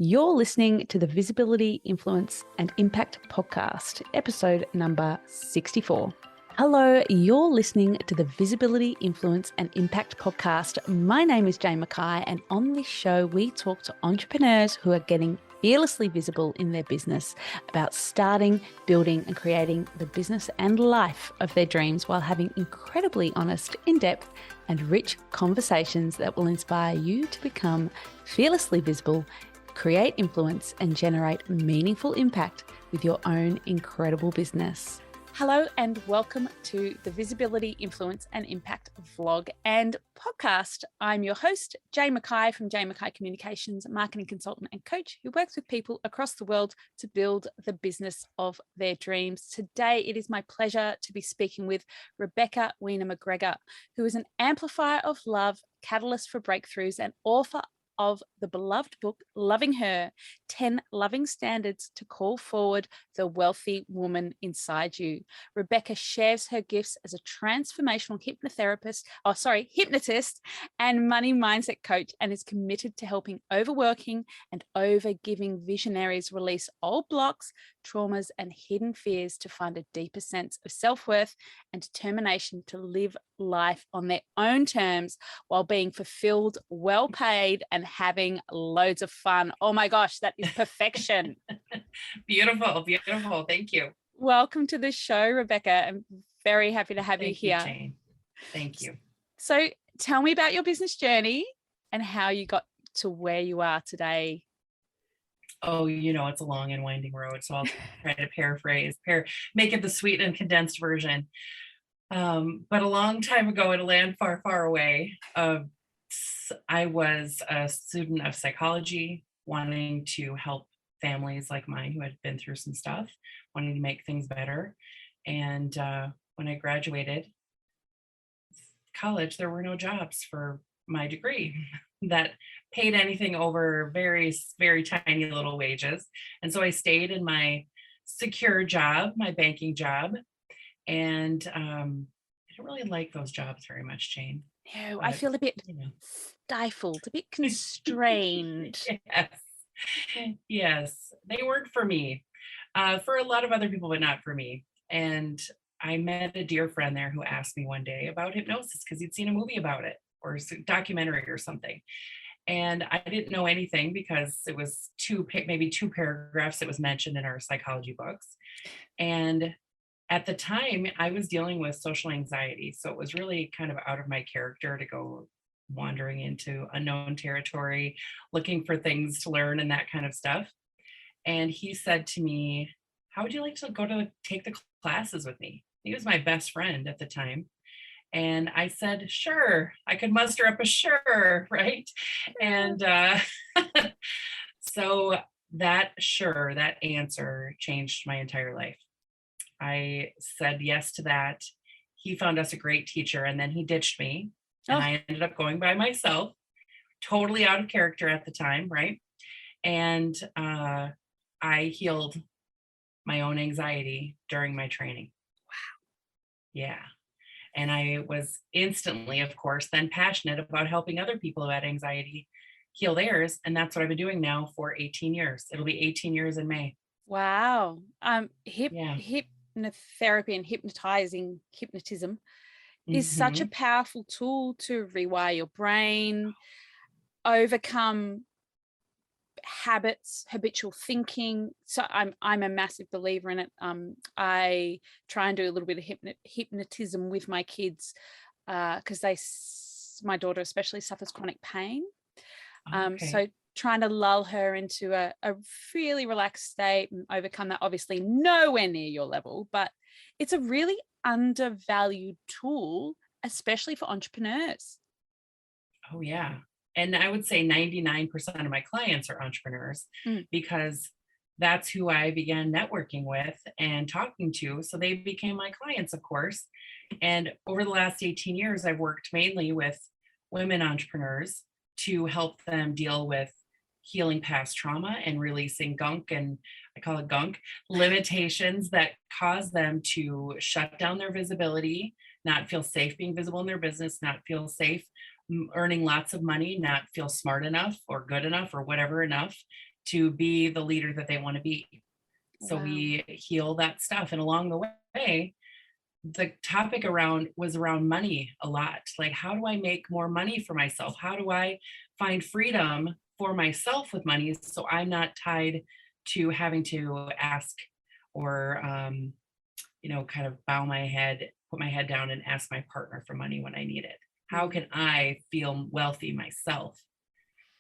You're listening to the Visibility, Influence and Impact podcast, episode number 64. Hello, you're listening to the Visibility, Influence and Impact podcast. My name is Jane Mackay, and on this show, we talk to entrepreneurs who are getting fearlessly visible in their business about starting, building and creating the business and life of their dreams while having incredibly honest, in-depth and rich conversations that will inspire you to become fearlessly visible, create influence and generate meaningful impact with your own incredible business. Hello and welcome to the Visibility, Influence and Impact vlog and podcast. I'm your host, Jane Mackay from Jane Mackay Communications, marketing consultant and coach who works with people across the world to build the business of their dreams. Today, it is my pleasure to be speaking with Rebecca Wiener McGregor, who is an amplifier of love, catalyst for breakthroughs and author of the beloved book, Loving Her, 10 Loving Standards to Call Forward the Wealthy Woman Inside You. Rebecca shares her gifts as a transformational hypnotist and money mindset coach, and is committed to helping overworking and overgiving visionaries release old blocks, traumas, and hidden fears to find a deeper sense of self-worth and determination to live life on their own terms while being fulfilled, well paid, and having loads of fun. Oh my gosh, that is perfection. Beautiful, beautiful. Thank you. Welcome to the show, Rebecca. I'm very happy to have you here. Thank you, Jane. Thank you. So tell me about your business journey and how you got to where you are today. Oh, it's a long and winding road, so I'll try to make it the sweet and condensed version. But a long time ago in a land far, far away, I was a student of psychology, wanting to help families like mine who had been through some stuff, wanting to make things better. And when I graduated college, there were no jobs for my degree that paid anything over very, very tiny little wages. And so I stayed in my secure job, my banking job. And I don't really like those jobs very much, Jane. No, I feel a bit stifled, a bit constrained. Yes, they weren't for me. For a lot of other people, but not for me. And I met a dear friend there who asked me one day about hypnosis because he'd seen a movie about it or a documentary or something. And I didn't know anything because it was maybe two paragraphs. It was mentioned in our psychology books. And at the time, I was dealing with social anxiety. So it was really kind of out of my character to go wandering into unknown territory, looking for things to learn and that kind of stuff. And he said to me, how would you like to take the classes with me? He was my best friend at the time. And I said, sure, I could muster up a sure, right? And so that answer changed my entire life. I said yes to that. He found us a great teacher, and then he ditched me. And I ended up going by myself, totally out of character at the time, right? And I healed my own anxiety during my training. Wow. Yeah. And I was instantly, of course, then passionate about helping other people who had anxiety heal theirs. And that's what I've been doing now for 18 years. It'll be 18 years in May. Wow. Hypnotherapy and hypnotism is such a powerful tool to rewire your brain, overcome habits, habitual thinking. So I'm a massive believer in it. I try and do a little bit of hypnotism with my kids because my daughter especially suffers chronic pain. So trying to lull her into a really relaxed state and overcome that, obviously nowhere near your level, but it's a really undervalued tool, especially for entrepreneurs. Oh, yeah. And I would say 99% of my clients are entrepreneurs because that's who I began networking with and talking to. So they became my clients, of course. And over the last 18 years, I've worked mainly with women entrepreneurs to help them deal with healing past trauma and releasing gunk, and I call it gunk, limitations that cause them to shut down their visibility, not feel safe being visible in their business, not feel safe earning lots of money, not feel smart enough or good enough or whatever enough, to be the leader that they want to be. So Wow. we heal that stuff. And along the way, the topic was around money a lot. Like, how do I make more money for myself? How do I find freedom for myself with money so I'm not tied to having to ask or, kind of put my head down and ask my partner for money when I need it? How can I feel wealthy myself?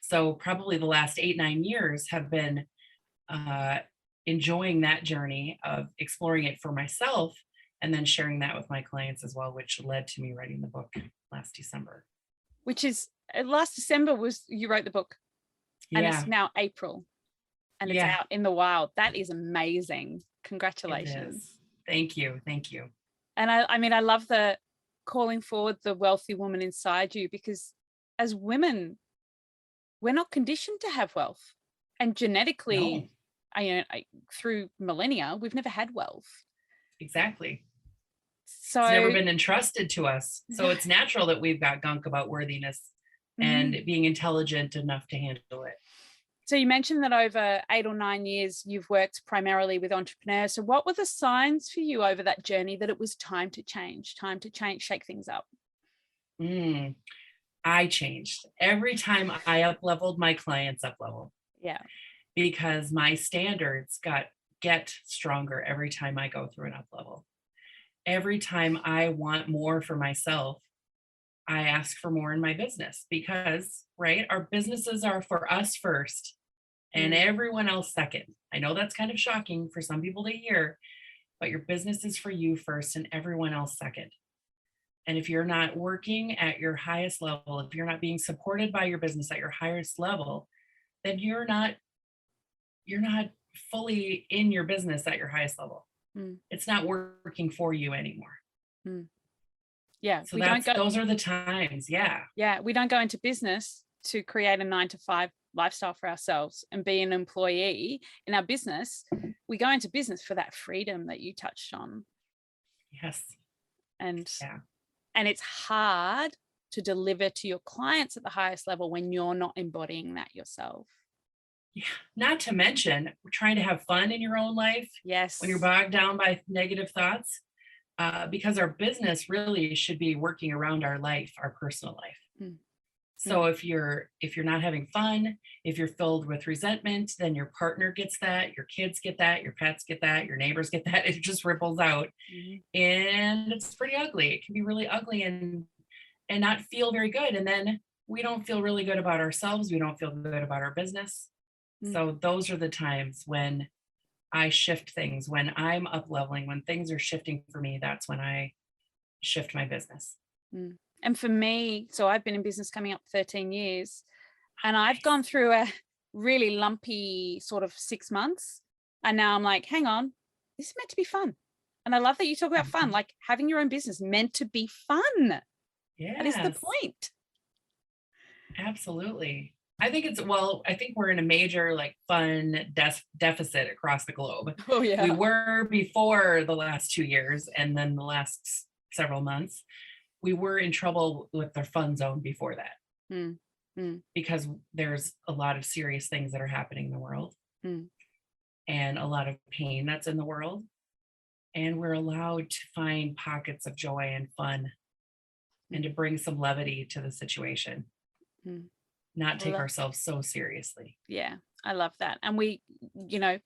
So probably the last 8, 9 years have been uh, enjoying that journey of exploring it for myself and then sharing that with my clients as well, which led to me writing the book last December. Which is last December was you wrote the book, and Yeah. it's now April, and it's Yeah. out in the wild. That is amazing. It Congratulations. is. Thank you. Thank you. And I mean, I love the calling forward the wealthy woman inside you, because as women, we're not conditioned to have wealth, and genetically, No, through millennia, we've never had wealth. exactly. So It's never been entrusted to us. So it's natural that we've got gunk about worthiness and being intelligent enough to handle it. So you mentioned that over 8 or 9 years, you've worked primarily with entrepreneurs. So what were the signs for you over that journey that it was time to change, shake things up? I changed every time I up-leveled, my clients up-level. Yeah. Because my standards get stronger every time I go through an up-level. Every time I want more for myself, I ask for more in my business because, right, our businesses are for us first and everyone else second. I know that's kind of shocking for some people to hear, but your business is for you first and everyone else second. And if you're not working at your highest level, if you're not being supported by your business at your highest level, then you're not fully in your business at your highest level. It's not working for you anymore. Yeah. So those are the times. Yeah. Yeah. We don't go into business to create a 9-to-5 lifestyle for ourselves and be an employee in our business. We go into business for that freedom that you touched on. Yes. And it's hard to deliver to your clients at the highest level when you're not embodying that yourself. Yeah. Not to mention trying to have fun in your own life. Yes. When you're bogged down by negative thoughts, because our business really should be working around our life, our personal life. So if you're not having fun, if you're filled with resentment, then your partner gets that, your kids get that, your pets get that, your neighbors get that. It just ripples out, and it's pretty ugly. It can be really ugly and not feel very good. And then we don't feel really good about ourselves. We don't feel good about our business. So those are the times when I shift things, when I'm up leveling, when things are shifting for me, that's when I shift my business. And for me, so I've been in business coming up 13 years, and I've gone through a really lumpy sort of 6 months. And now I'm like, hang on, this is meant to be fun. And I love that you talk about fun, like having your own business meant to be fun. Yeah. That is the point. Absolutely. I think we're in a major like fun deficit across the globe. Oh yeah. We were before the last 2 years, and then the last several months, we were in trouble with the fun zone before that. Because there's a lot of serious things that are happening in the world and a lot of pain that's in the world. And we're allowed to find pockets of joy and fun and to bring some levity to the situation. Not take ourselves so seriously. Yeah, I love that. And we,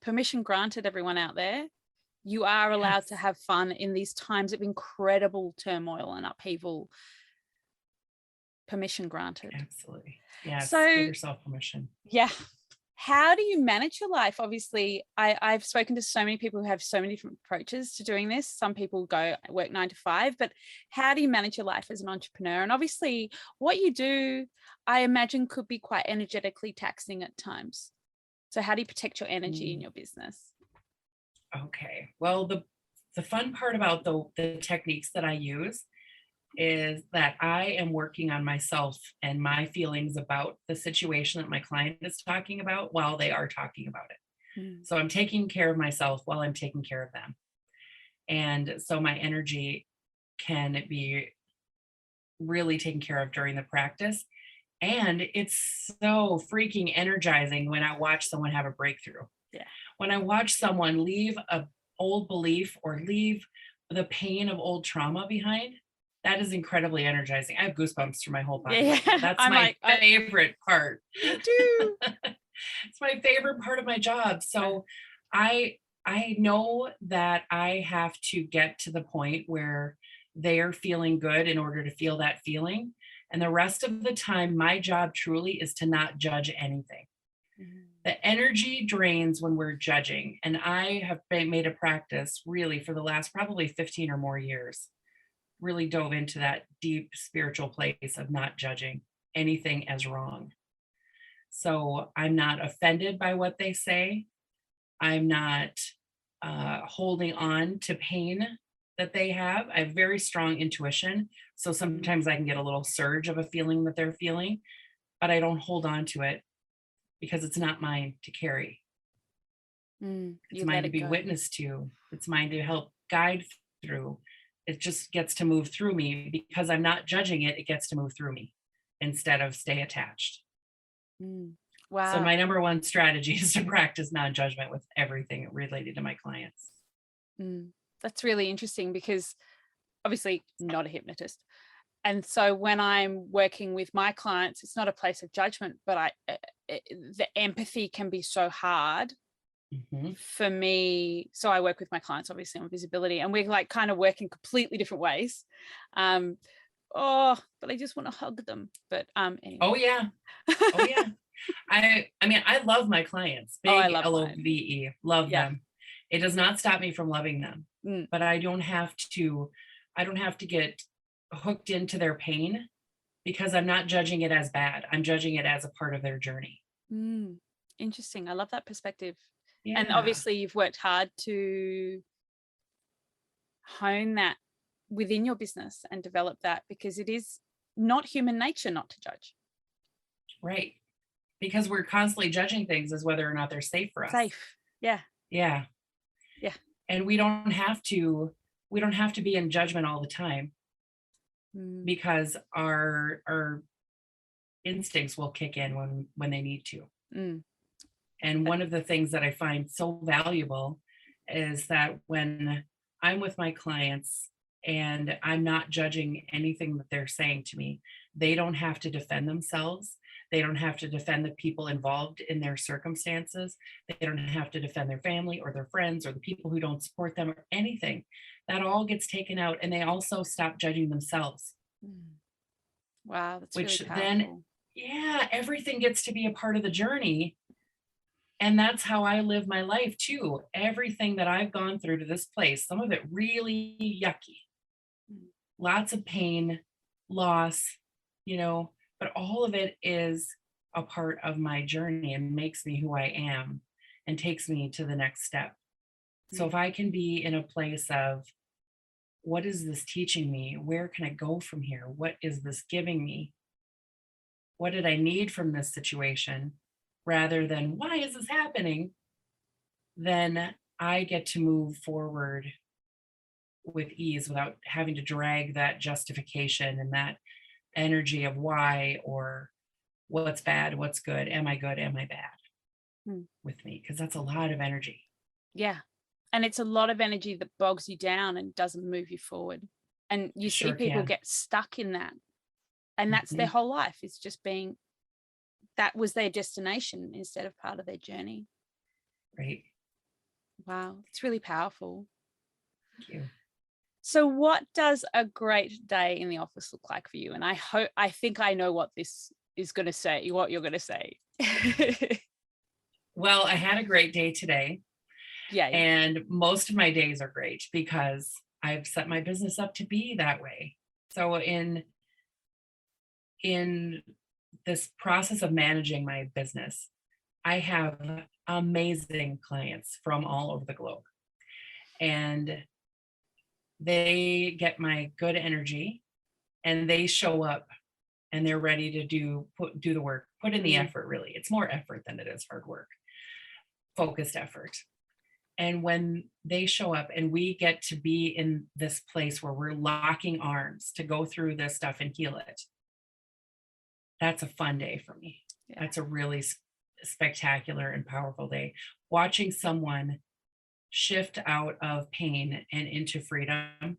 permission granted, everyone out there. You are allowed to have fun in these times of incredible turmoil and upheaval. Permission granted. Absolutely. Yes. So, give yourself permission. Yeah. How do you manage your life? Obviously, I've spoken to so many people who have so many different approaches to doing this. Some people work 9 to 5, but how do you manage your life as an entrepreneur? And obviously what you do, I imagine, could be quite energetically taxing at times. So how do you protect your energy in your business? Okay. Well, the fun part about the techniques that I use is that I am working on myself and my feelings about the situation that my client is talking about while they are talking about it. So I'm taking care of myself while I'm taking care of them. And so my energy can be really taken care of during the practice. And it's so freaking energizing when I watch someone have a breakthrough. Yeah. When I watch someone leave a old belief or leave the pain of old trauma behind, that is incredibly energizing. I have goosebumps through my whole body Yeah. right now. That's I'm my like, favorite part. me too. It's my favorite part of my job. So I know that I have to get to the point where they are feeling good in order to feel that feeling. And the rest of the time, my job truly is to not judge anything. Mhm. The energy drains when we're judging. And I have made a practice really for the last probably 15 or more years, really dove into that deep spiritual place of not judging anything as wrong. So I'm not offended by what they say. I'm not holding on to pain that they have. I have very strong intuition. So Mm. sometimes I can get a little surge of a feeling that they're feeling, but I don't hold on to it because it's not mine to carry. It's You mine let to it be go. witness to. It's mine to help guide through. It just gets to move through me because I'm not judging it. It gets to move through me instead of stay attached. Mm. So Wow. my number one strategy is to practice non-judgment with everything related to my clients. Mm. That's really interesting because obviously not a hypnotist. And so when I'm working with my clients, it's not a place of judgment, but the empathy can be so hard Mhm. for me. So I work with my clients obviously on visibility, and we're like kind of working completely different ways. Um, but I just want to hug them. But Oh anyway. yeah. Oh yeah. I mean, I love my clients. Oh, I Big love mine. LOVE. Love Yeah. them. It does not stop me from loving them. Mm, But I don't have to get hooked into their pain because I'm not judging it as bad. I'm judging it as a part of their journey. mm. Interesting. I love that perspective. And Yeah. obviously you've worked hard to hone that within your business and develop that, because it is not human nature not to judge. Right. Because we're constantly judging things as whether or not they're safe for us. Safe. Yeah. Yeah. Yeah. And we don't have to be in judgment all the time Mm, because our instincts will kick in when they need to. mm, And one of the things that I find so valuable is that when I'm with my clients and I'm not judging anything that they're saying to me, they don't have to defend themselves. They don't have to defend the people involved in their circumstances. They don't have to defend their family or their friends or the people who don't support them or anything. That all gets taken out. And they also stop judging themselves, mm. Wow, that's really which then, powerful. yeah, everything gets to be a part of the journey. And that's how I live my life too. Everything that I've gone through to this place, some of it really yucky, Mm, lots of pain, loss, you know, but all of it is a part of my journey and makes me who I am and takes me to the next step. So mm, if I can be in a place of what is this teaching me? Where can I go from here? What is this giving me? What did I need from this situation? Rather than why is this happening? Then I get to move forward with ease without having to drag that justification and that energy of why or what's bad, what's good, am I good, am I bad mm. with me? Because that's a lot of energy. Yeah. And it's a lot of energy that bogs you down and doesn't move you forward. And you It see sure people can. get stuck in that. And that's their Mhm. whole life. It's just being, that was their destination instead of part of their journey. Right. Wow. It's really powerful. Thank you. So what does a great day in the office look like for you? And I think I know what this is going to say, what you're going to say. Well, I had a great day today, Yay. and most of my days are great because I've set my business up to be that way. So in this process of managing my business, I have amazing clients from all over the globe. And they get my good energy and they show up and they're ready to do the work, put in the Mm, effort really. It's more effort than it is hard work, focused effort. And when they show up and we get to be in this place where we're locking arms to go through this stuff and heal it, that's a fun day for me. Yeah. That's a really spectacular and powerful day. Watching someone shift out of pain and into freedom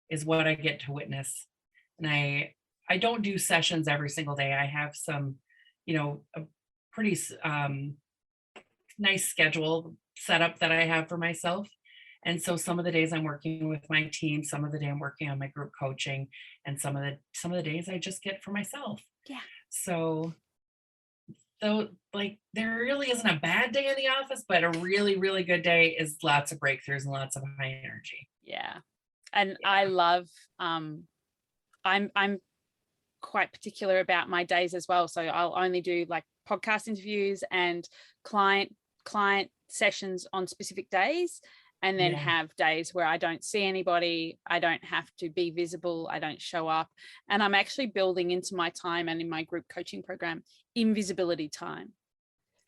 is what I get to witness. And I don't do sessions every single day. I have some, a pretty nice schedule set up that I have for myself. And so some of the days I'm working with my team, some of the day I'm working on my group coaching, and some of the days I just get for myself. Yeah. So like there really isn't a bad day in the office, but a really, really good day is lots of breakthroughs and lots of high energy. Yeah. And Yeah. I love I'm quite particular about my days as well. So I'll only do like podcast interviews and client sessions on specific days, and then Yeah. have days where I don't see anybody, I don't have to be visible, I don't show up. And I'm actually building into my time and in my group coaching program invisibility time,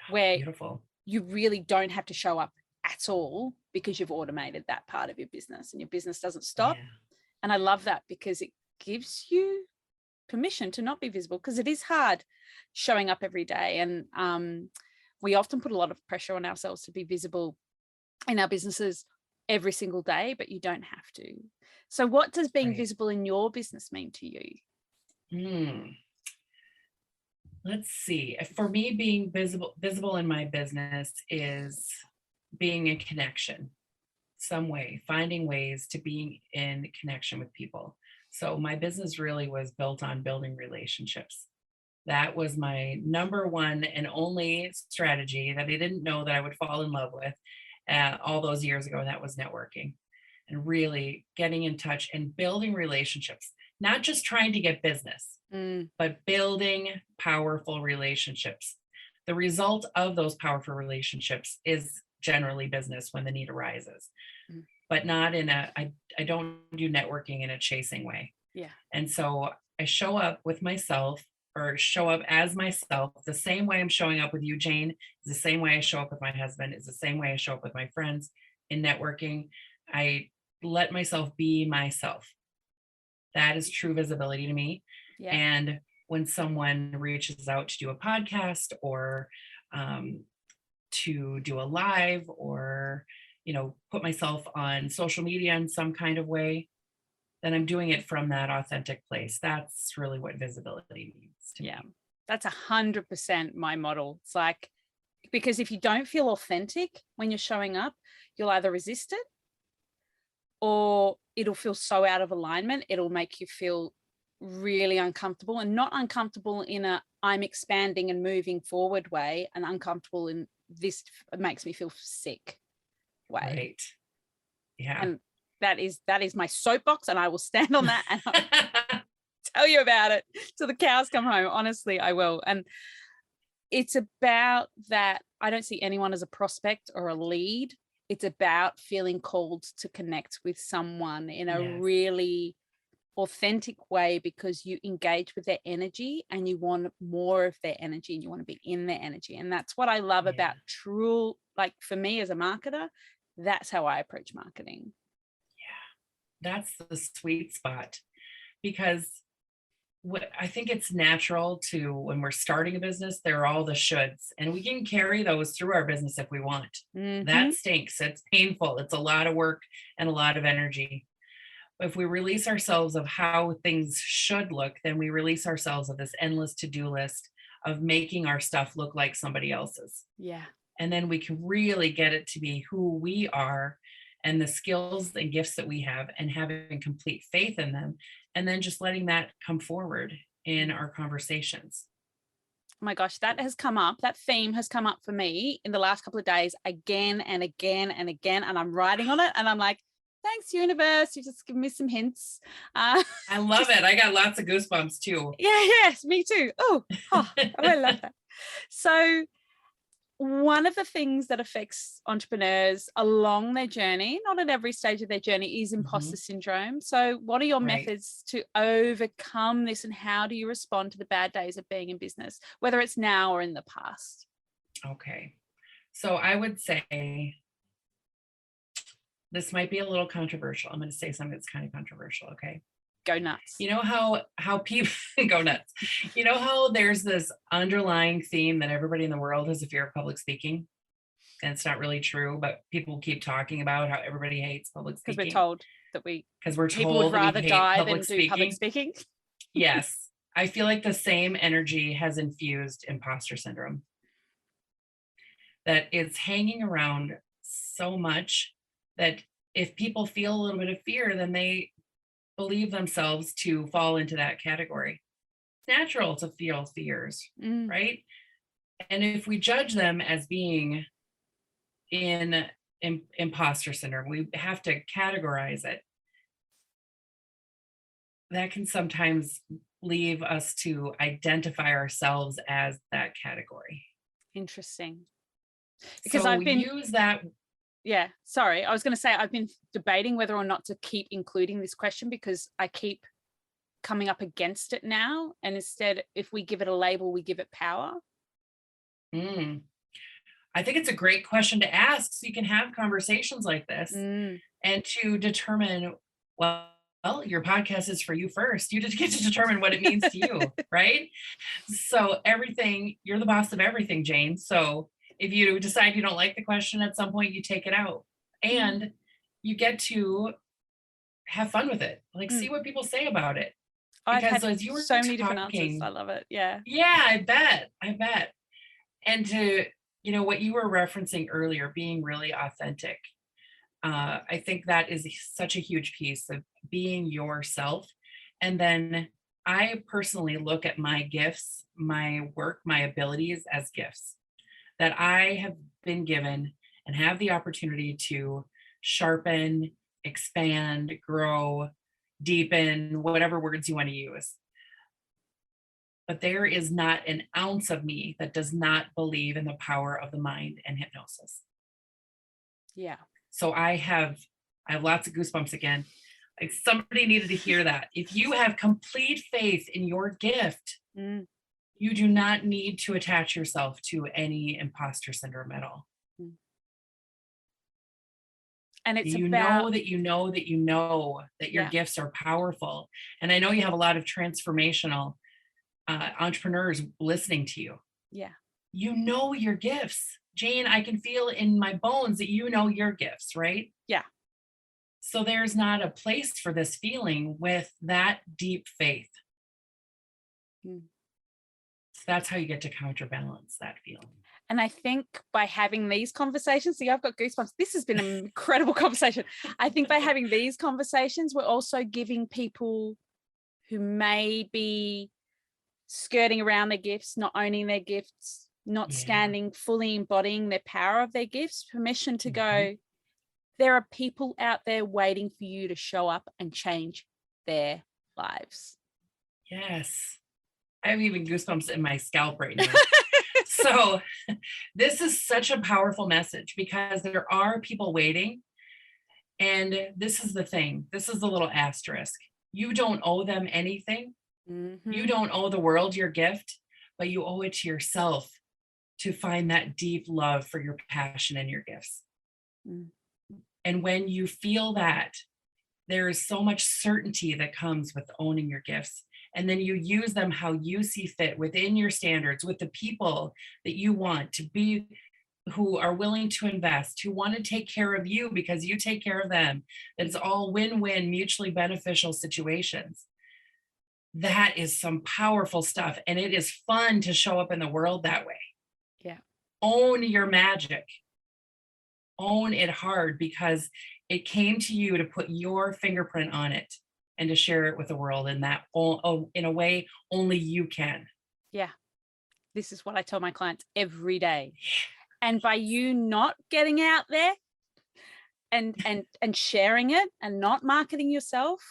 where Beautiful. you really don't have to show up at all because you've automated that part of your business and your business doesn't stop. Yeah. And I love that because it gives you permission to not be visible, because it is hard showing up every day. And we often put a lot of pressure on ourselves to be visible in our businesses every single day, but you don't have to. So what does being Right. visible in your business mean to you? Let's see. For me, being visible in my business is being in connection some way, finding ways to be in connection with people. So my business really was built on building relationships. That was my number one and only strategy that I didn't know that I would fall in love with all those years ago. And that was networking and really getting in touch and building relationships, not just trying to get business, but building powerful relationships. The result of those powerful relationships is generally business when the need arises, but not in I don't do networking in a chasing way. Yeah. And so I show up with myself, or show up as myself. The same way I'm showing up with you, Jane, is the same way I show up with my husband, is the same way I show up with my friends in networking. I let myself be myself. That is true visibility to me. Yeah. And when someone reaches out to do a podcast or to do a live, or put myself on social media in some kind of way, then I'm doing it from that authentic place. That's really what visibility means to me. That's 100% my model. It's like, because if you don't feel authentic when you're showing up, you'll either resist it or it'll feel so out of alignment. It'll make you feel really uncomfortable, and not uncomfortable in a I'm expanding and moving forward way, and uncomfortable in this makes me feel sick way. Right. Yeah. And that is my soapbox, and I will stand on that and I'll tell you about it till the cows come home. Honestly, I will. And it's about that. I don't see anyone as a prospect or a lead. It's about feeling called to connect with someone in a really authentic way, because you engage with their energy and you want more of their energy and you want to be in their energy. And that's what I love about true, like for me as a marketer, that's how I approach marketing. That's the sweet spot, because I think it's natural to, when we're starting a business, there are all the shoulds, and we can carry those through our business if we want. That stinks. It's painful. It's a lot of work and a lot of energy. If we release ourselves of how things should look, then we release ourselves of this endless to-do list of making our stuff look like somebody else's. Yeah. And then we can really get it to be who we are and the skills and gifts that we have, and having complete faith in them, and then just letting that come forward in our conversations. Oh my gosh, that theme has come up for me in the last couple of days again and again and again, and I'm writing on it, and I'm like, thanks, universe, you just give me some hints. I love it. I got lots of goosebumps too. Yes, me too. I love that. So one of the things that affects entrepreneurs along their journey, not at every stage of their journey, is imposter syndrome. So what are your methods to overcome this, and how do you respond to the bad days of being in business, whether it's now or in the past? Okay. So I would say, this might be a little controversial. I'm going to say something that's kind of controversial. Okay. Go nuts. You know how people go nuts. You know how there's this underlying theme that everybody in the world has a fear of public speaking? And it's not really true, but people keep talking about how everybody hates public speaking. Because we're told that people would rather die than do public speaking. Yes. I feel like the same energy has infused imposter syndrome. That it's hanging around so much that if people feel a little bit of fear, then they believe themselves to fall into that category. It's natural to feel fears, right? And if we judge them as being in imposter syndrome, we have to categorize it. That can sometimes leave us to identify ourselves as that category. Interesting. Because so I've been use that. Yeah, sorry. I was going to say I've been debating whether or not to keep including this question because I keep coming up against it now. And instead, if we give it a label, we give it power. I think it's a great question to ask so you can have conversations like this and to determine, well, your podcast is for you first. You just get to determine what it means to you, right? So everything, you're the boss of everything, Jane. So if you decide you don't like the question at some point, you take it out and you get to have fun with it. Like see what people say about it. Because as you were so many different answers. I love it. Yeah. Yeah, I bet. And to, what you were referencing earlier, being really authentic. I think that is such a huge piece of being yourself. And then I personally look at my gifts, my work, my abilities as gifts that I have been given and have the opportunity to sharpen, expand, grow, deepen, whatever words you want to use. But there is not an ounce of me that does not believe in the power of the mind and hypnosis. Yeah. So I have lots of goosebumps again. Like somebody needed to hear that. If you have complete faith in your gift, you do not need to attach yourself to any imposter syndrome at all. And it's know that your gifts are powerful. And I know you have a lot of transformational entrepreneurs listening to you. Yeah. You know your gifts. Jane, I can feel in my bones that you know your gifts, right? Yeah. So there's not a place for this feeling with that deep faith. So that's how you get to counterbalance that feeling. And I think by having these conversations, see, I've got goosebumps. This has been an incredible conversation. I think by having these conversations, we're also giving people who may be skirting around their gifts, not owning their gifts, not standing, fully embodying their power of their gifts, permission to go, there are people out there waiting for you to show up and change their lives. Yes. I have even goosebumps in my scalp right now. So this is such a powerful message because there are people waiting. And this is the thing. This is the little asterisk. You don't owe them anything. You don't owe the world your gift, but you owe it to yourself to find that deep love for your passion and your gifts. And when you feel that, there is so much certainty that comes with owning your gifts. And then you use them how you see fit within your standards, with the people that you want to be, who are willing to invest, who want to take care of you because you take care of them. It's all win-win, mutually beneficial situations. That is some powerful stuff. And it is fun to show up in the world that way. Yeah. Own your magic. Own it hard because it came to you to put your fingerprint on it and to share it with the world in that, in a way only you can. Yeah. This is what I tell my clients every day. And by you not getting out there and sharing it and not marketing yourself,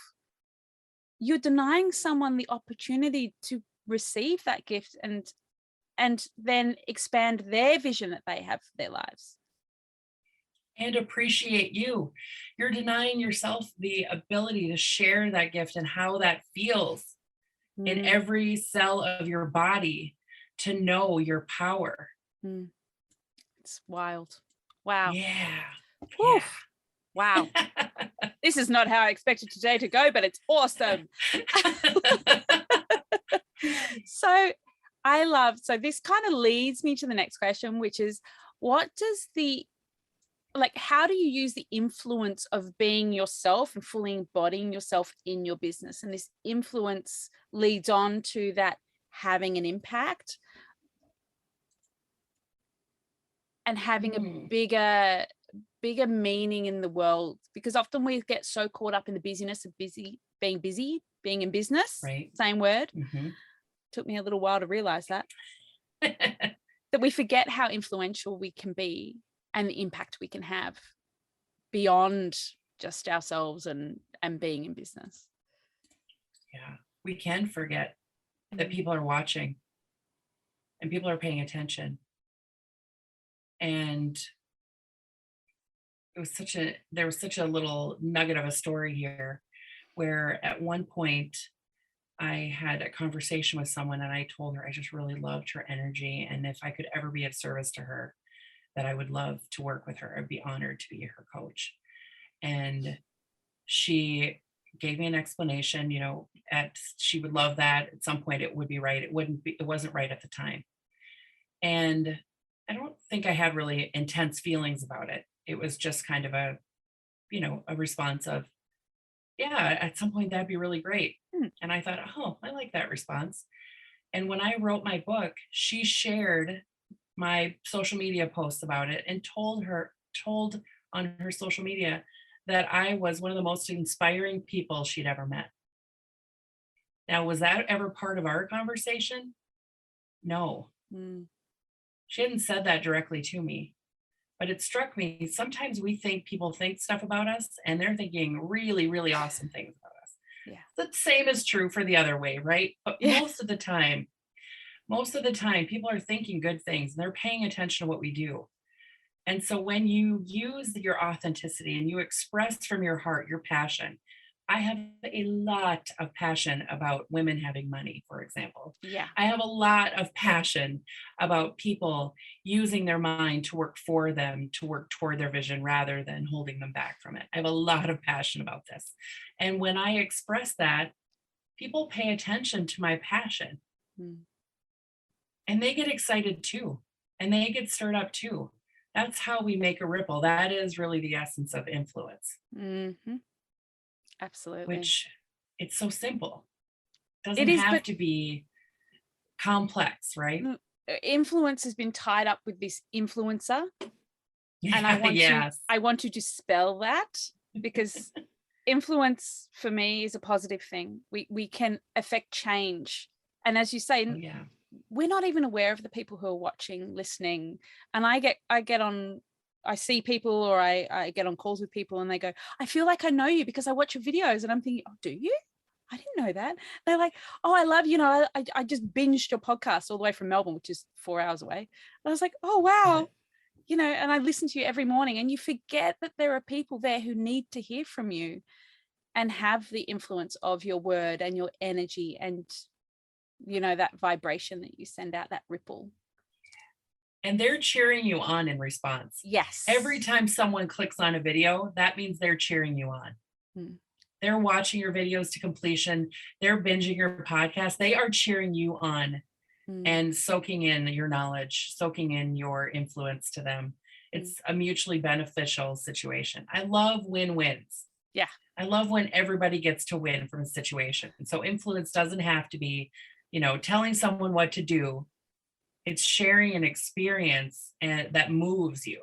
you're denying someone the opportunity to receive that gift and then expand their vision that they have for their lives. And appreciate you. You're denying yourself the ability to share that gift and how that feels in every cell of your body, to know your power. It's wild. Wow. Yeah. Oof. wow, this is not how I expected today to go, but it's awesome. So this kind of leads me to the next question, which is, how do you use the influence of being yourself and fully embodying yourself in your business? And this influence leads on to that having an impact and having a bigger meaning in the world, because often we get so caught up in the busyness of being in business, right? Same word. Mm-hmm. Took me a little while to realize that we forget how influential we can be and the impact we can have beyond just ourselves and being in business. Yeah, we can forget that people are watching and people are paying attention. And there was such a little nugget of a story here where at one point I had a conversation with someone and I told her I just really loved her energy. And if I could ever be of service to her, that I would love to work with her. I'd be honored to be her coach. And she gave me an explanation, she would love that. At some point it would be right. It wasn't right at the time. And I don't think I had really intense feelings about it. It was just kind of a response of, yeah, at some point that'd be really great. And I thought, oh, I like that response. And when I wrote my book, she shared my social media posts about it and told on her social media that I was one of the most inspiring people she'd ever met. Now, was that ever part of our conversation? No. She hadn't said that directly to me, but it struck me. Sometimes we think people think stuff about us and they're thinking really, really awesome things about us. Yeah. The same is true for the other way, right? But most of the time, people are thinking good things and they're paying attention to what we do. And so when you use your authenticity and you express from your heart your passion, I have a lot of passion about women having money, for example. Yeah. I have a lot of passion about people using their mind to work for them, to work toward their vision rather than holding them back from it. I have a lot of passion about this. And when I express that, people pay attention to my passion. And they get excited too. And they get stirred up too. That's how we make a ripple. That is really the essence of influence. Mm-hmm. Absolutely. Which it's so simple. Doesn't have to be complex, right? Influence has been tied up with this influencer. Yeah, and I want to dispel that, because influence for me is a positive thing. We can affect change. And as you say, we're not even aware of the people who are watching, listening. And I see people, or I get on calls with people and they go, I feel like I know you because I watch your videos. And I'm thinking, oh, do you? I didn't know that. They're like, oh, I love, I just binged your podcast all the way from Melbourne, which is 4 hours away. And I was like, oh, wow. And I listen to you every morning, and you forget that there are people there who need to hear from you and have the influence of your word and your energy and, that vibration that you send out, that ripple. And they're cheering you on in response. Yes. Every time someone clicks on a video, that means they're cheering you on. They're watching your videos to completion. They're binging your podcast. They are cheering you on and soaking in your knowledge, soaking in your influence to them. It's a mutually beneficial situation. I love win-wins. Yeah. I love when everybody gets to win from a situation. And so influence doesn't have to be, telling someone what to do. It's sharing an experience and that moves you.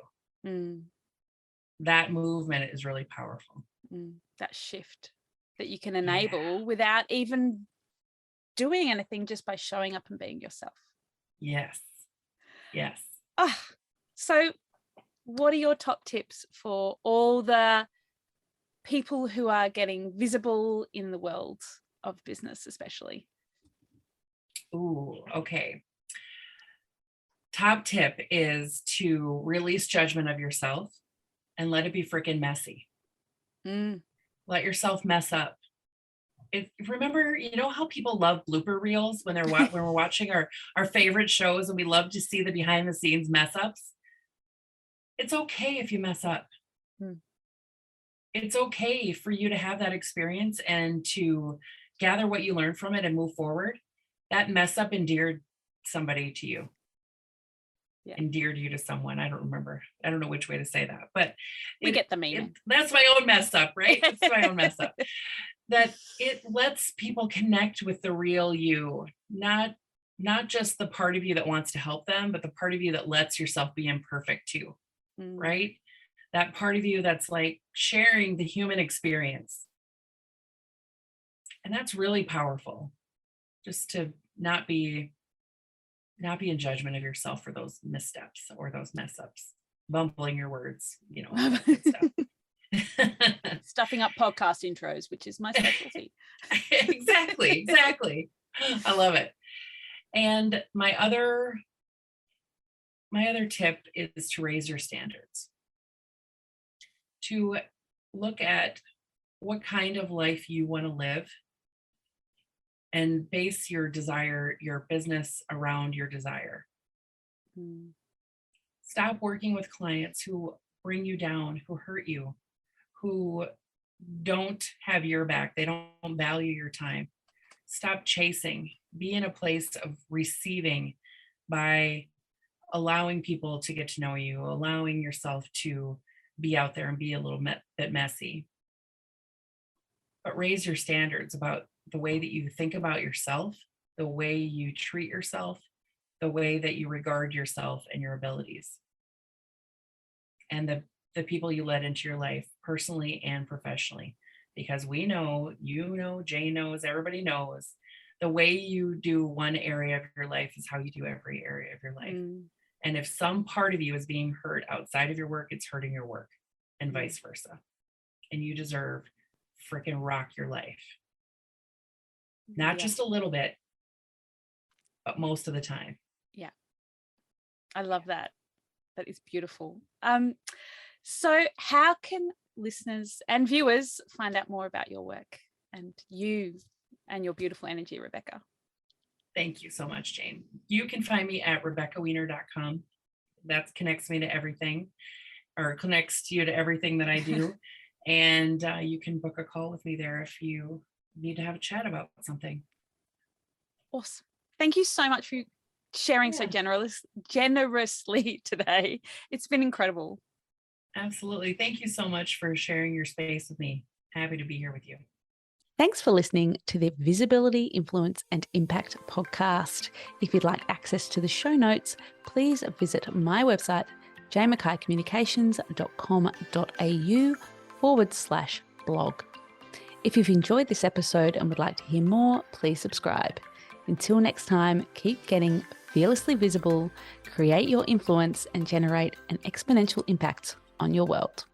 That movement is really powerful. That shift that you can enable without even doing anything, just by showing up and being yourself. Yes. So what are your top tips for all the people who are getting visible in the world of business, especially? Ooh, okay. Top tip is to release judgment of yourself and let it be freaking messy. Let yourself mess up. Remember, how people love blooper reels when we're watching our favorite shows, and we love to see the behind the scenes mess ups. It's okay if you mess up. it's okay for you to have that experience and to gather what you learned from it and move forward. That mess up endeared somebody to you. Yeah. Endeared you to someone. I don't remember. I don't know which way to say that, but we get the meaning. That's my own mess up, right? It's my own mess up. That it lets people connect with the real you, not just the part of you that wants to help them, but the part of you that lets yourself be imperfect too, right? That part of you that's like sharing the human experience. And that's really powerful. Just to not be in judgment of yourself for those missteps or those mess ups, bumbling your words, all that good stuff. Stuffing up podcast intros, which is my specialty. Exactly. I love it. And my other tip is to raise your standards, to look at what kind of life you want to live and base your desire, your business around your desire. Stop working with clients who bring you down, who hurt you, who don't have your back. They don't value your time. Stop chasing. Be in a place of receiving by allowing people to get to know you, allowing yourself to be out there and be a little bit messy. But raise your standards about the way that you think about yourself, the way you treat yourself, the way that you regard yourself and your abilities, and the people you let into your life personally and professionally. Because we know, Jane knows, everybody knows, the way you do one area of your life is how you do every area of your life. And if some part of you is being hurt outside of your work, it's hurting your work, and vice versa. And you deserve freaking rock your life. Not just a little bit, but most of the time. Yeah. I love that. That is beautiful. So how can listeners and viewers find out more about your work and you and your beautiful energy, Rebecca? Thank you so much, Jane. You can find me at RebeccaWiener.com. That connects me to everything, or connects you to everything that I do. And you can book a call with me there if you need to have a chat about something. Awesome. Thank you so much for sharing so generously today. It's been incredible. Absolutely. Thank you so much for sharing your space with me. Happy to be here with you. Thanks for listening to the Visibility, Influence and Impact podcast. If you'd like access to the show notes, please visit my website, jmackaycommunications.com.au/blog. If you've enjoyed this episode and would like to hear more, please subscribe. Until next time, keep getting fearlessly visible, create your influence, and generate an exponential impact on your world.